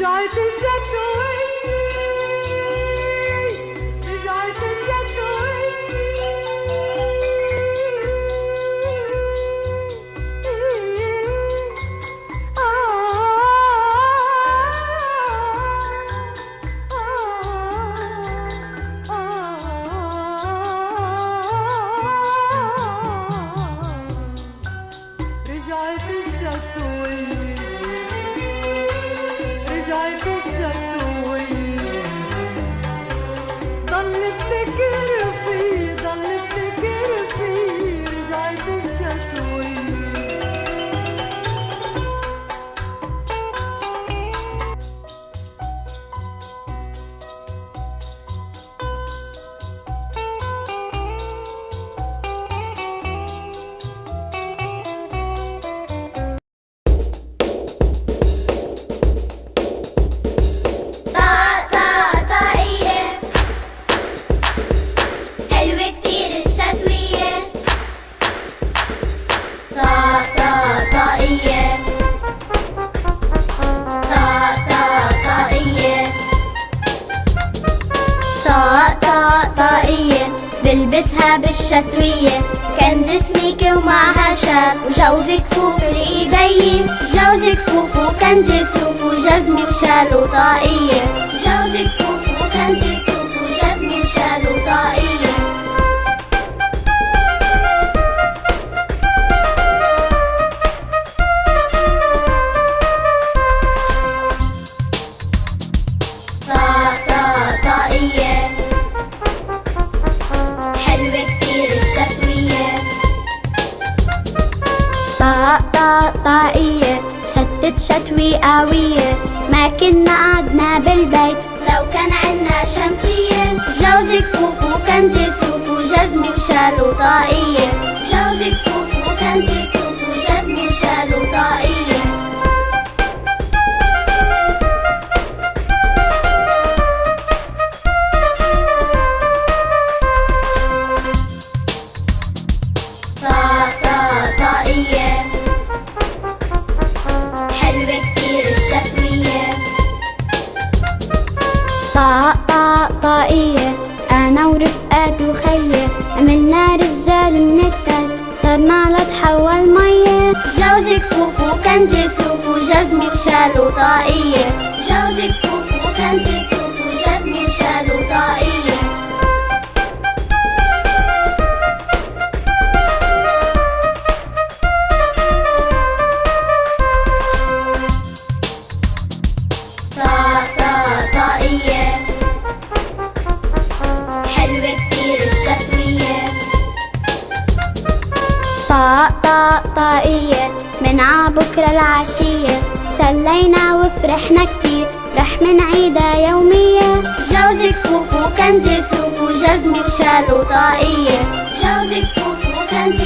رجعت الشتوية، رجعت الشتوية. رجعت الشتوية، رجعت الشتوية. ضل افتكر فيه، ضل افتكر فيه. رجعت الشتوية. بلبسها بالشتوية، كنز سميكة ومعها شال، وجوز كفوف لإيدي، جوز كفوف وكنز صوف وجزم وشال وطاقية، جوز كفوف وكنز صوف وجزم وشال وطاقية. طاقية طاقية، شتت شتوي قوية، ما كنا قعدنا بالبيت لو كان عنا شمسية، جوز كفوف وكنز صوف وجزم وشال وطاقية، جوز كفوف وكنز صوف وجزم وشال وطاقية. طاقية حلوة كتير الشتوية. طاقية أنا ورفقات وخيي، عملنا رجال من التاج، طرنا لتحول مية، جوز كفوف وكنز صوف وجزم وشال وطاقية، جوز كفوف وكنز صوف وجزم وشال وطاقية. طاقية حلوة كتير الشتوية. طاقية من عبكرة العشية، سلينا وفرحنا كتير، رح منعيدها يومية، جوز كفوف وكنز صوف وجزم وشال وطاقية، جوز كفوف وكنز